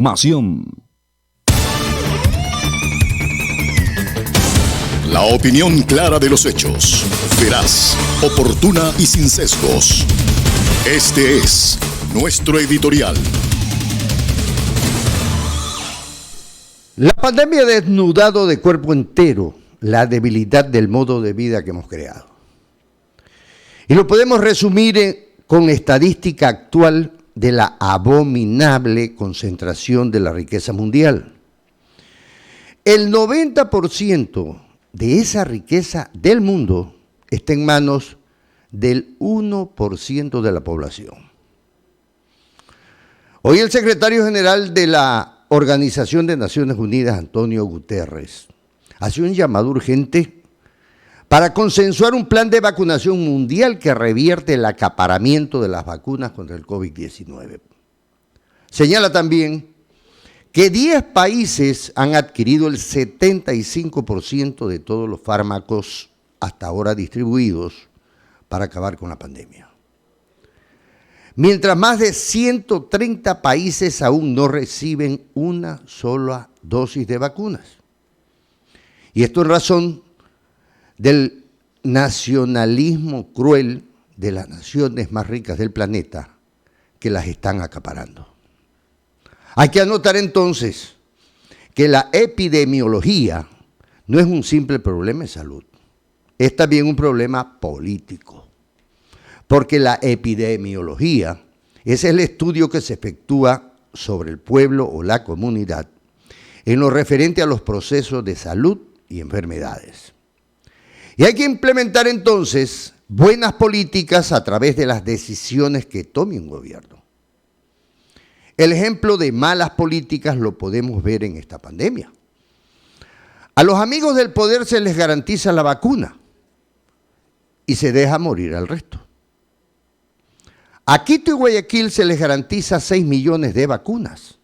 Información. La opinión clara de los hechos, veraz, oportuna y sin sesgos. Este es nuestro editorial. La pandemia ha desnudado de cuerpo entero la debilidad del modo de vida que hemos creado. Y lo podemos resumir con la estadística actual de la abominable concentración de la riqueza mundial. El 90% de esa riqueza del mundo está en manos del 1% de la población. Hoy el secretario general de la Organización de Naciones Unidas, Antonio Guterres, hace un llamado urgente para consensuar un plan de vacunación mundial que revierte el acaparamiento de las vacunas contra el COVID-19. Señala también que 10 países han adquirido el 75% de todos los fármacos hasta ahora distribuidos para acabar con la pandemia. Mientras más de 130 países aún no reciben una sola dosis de vacunas. Y esto en razón del nacionalismo cruel de las naciones más ricas del planeta que las están acaparando. Hay que anotar entonces que la epidemiología no es un simple problema de salud, es también un problema político, porque la epidemiología es el estudio que se efectúa sobre el pueblo o la comunidad en lo referente a los procesos de salud y enfermedades. Y hay que implementar entonces buenas políticas a través de las decisiones que tome un gobierno. El ejemplo de malas políticas lo podemos ver en esta pandemia. A los amigos del poder se les garantiza la vacuna y se deja morir al resto. A Quito y Guayaquil se les garantiza 6 millones de vacunas,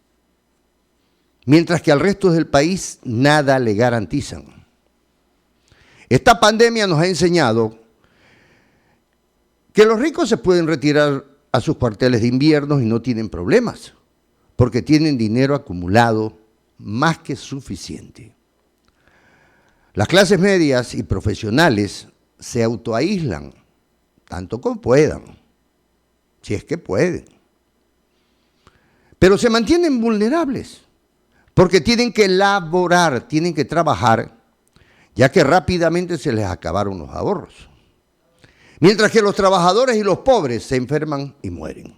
mientras que al resto del país nada le garantizan. Esta pandemia nos ha enseñado que los ricos se pueden retirar a sus cuarteles de invierno y no tienen problemas, porque tienen dinero acumulado más que suficiente. Las clases medias y profesionales se autoaíslan tanto como puedan, si es que pueden. Pero se mantienen vulnerables, porque tienen que laborar, tienen que trabajar, ya que rápidamente se les acabaron los ahorros. Mientras que los trabajadores y los pobres se enferman y mueren.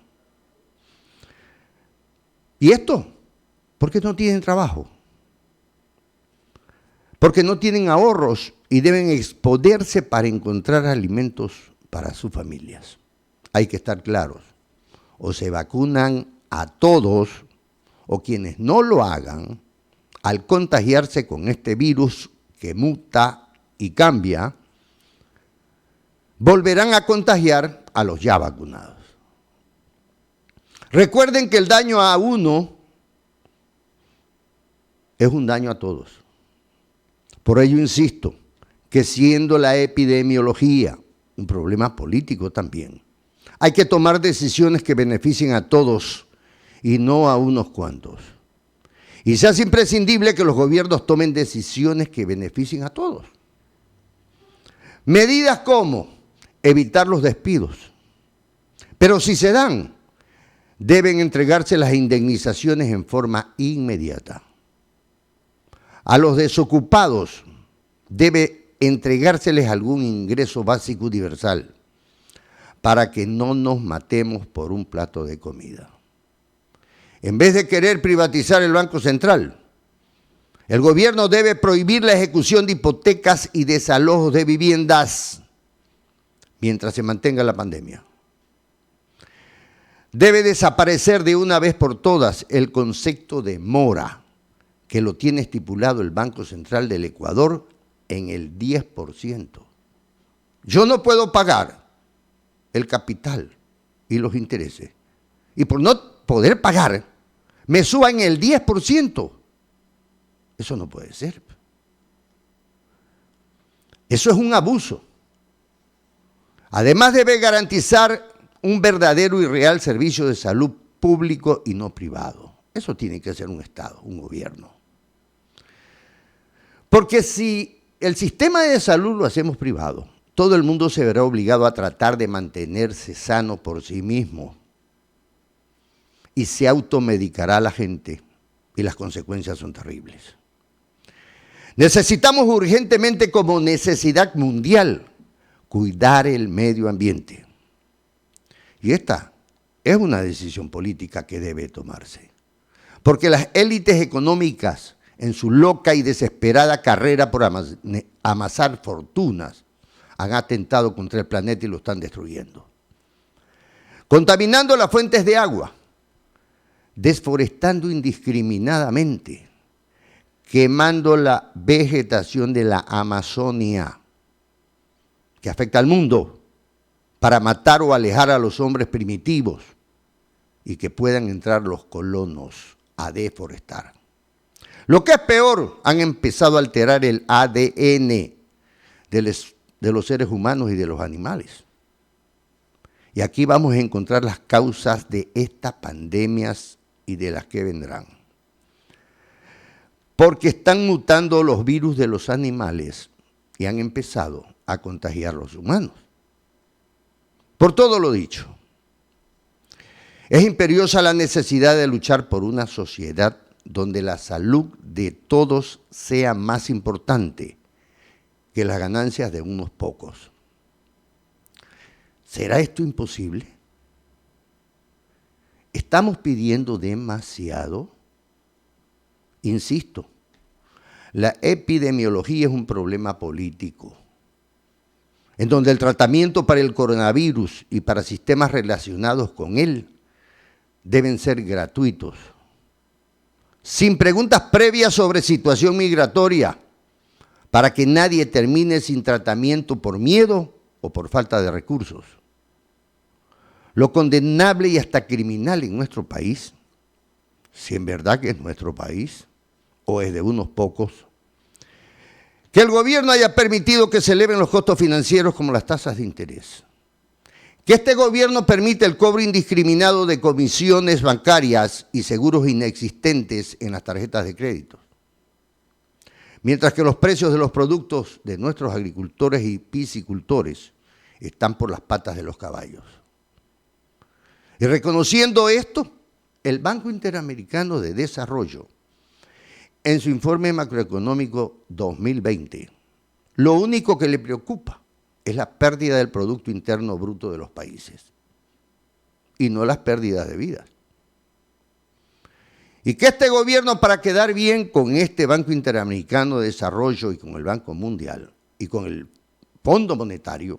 ¿Y esto? Porque no tienen trabajo. Porque no tienen ahorros y deben exponerse para encontrar alimentos para sus familias. Hay que estar claros. O se vacunan a todos, o quienes no lo hagan, al contagiarse con este virus que muta y cambia, volverán a contagiar a los ya vacunados. Recuerden que el daño a uno es un daño a todos. Por ello insisto que siendo la epidemiología un problema político también, hay que tomar decisiones que beneficien a todos y no a unos cuantos. Y se hace imprescindible que los gobiernos tomen decisiones que beneficien a todos. Medidas como evitar los despidos. Pero si se dan, deben entregarse las indemnizaciones en forma inmediata. A los desocupados debe entregárseles algún ingreso básico universal para que no nos matemos por un plato de comida. En vez de querer privatizar el Banco Central, el gobierno debe prohibir la ejecución de hipotecas y desalojos de viviendas mientras se mantenga la pandemia. Debe desaparecer de una vez por todas el concepto de mora, que lo tiene estipulado el Banco Central del Ecuador en el 10%. Yo no puedo pagar el capital y los intereses, y por no poder pagar, me suban el 10%. Eso no puede ser. Eso es un abuso. Además debe garantizar un verdadero y real servicio de salud público y no privado. Eso tiene que ser un Estado, un gobierno. Porque si el sistema de salud lo hacemos privado, todo el mundo se verá obligado a tratar de mantenerse sano por sí mismo y se automedicará a la gente y las consecuencias son terribles. Necesitamos urgentemente, como necesidad mundial, cuidar el medio ambiente. Y esta es una decisión política que debe tomarse. Porque las élites económicas, en su loca y desesperada carrera por amasar fortunas, han atentado contra el planeta y lo están destruyendo. Contaminando las fuentes de agua, desforestando indiscriminadamente, quemando la vegetación de la Amazonia, que afecta al mundo, para matar o alejar a los hombres primitivos y que puedan entrar los colonos a deforestar. Lo que es peor, han empezado a alterar el ADN de los seres humanos y de los animales. Y aquí vamos a encontrar las causas de estas pandemias y de las que vendrán. Porque están mutando los virus de los animales y han empezado a contagiar a los humanos. Por todo lo dicho, es imperiosa la necesidad de luchar por una sociedad donde la salud de todos sea más importante que las ganancias de unos pocos. ¿Será esto imposible? ¿Estamos pidiendo demasiado? Insisto, la epidemiología es un problema político, en donde el tratamiento para el coronavirus y para sistemas relacionados con él deben ser gratuitos, sin preguntas previas sobre situación migratoria, para que nadie termine sin tratamiento por miedo o por falta de recursos. Lo condenable y hasta criminal en nuestro país, si en verdad que es nuestro país o es de unos pocos, que el gobierno haya permitido que se eleven los costos financieros como las tasas de interés, que este gobierno permite el cobro indiscriminado de comisiones bancarias y seguros inexistentes en las tarjetas de crédito, mientras que los precios de los productos de nuestros agricultores y piscicultores están por las patas de los caballos. Y reconociendo esto, el Banco Interamericano de Desarrollo, en su informe macroeconómico 2020, lo único que le preocupa es la pérdida del Producto Interno Bruto de los países y no las pérdidas de vidas. Y que este gobierno, para quedar bien con este Banco Interamericano de Desarrollo y con el Banco Mundial y con el Fondo Monetario,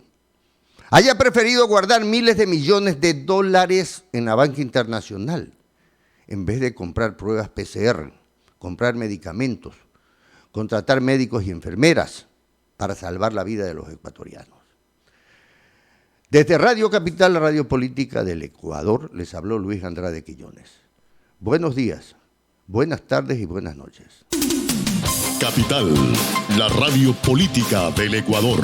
haya preferido guardar miles de millones de dólares en la banca internacional en vez de comprar pruebas PCR, comprar medicamentos, contratar médicos y enfermeras para salvar la vida de los ecuatorianos. Desde Radio Capital, la radio política del Ecuador, les habló Luis Andrade Quiñones. Buenos días, buenas tardes y buenas noches. Capital, la radio política del Ecuador.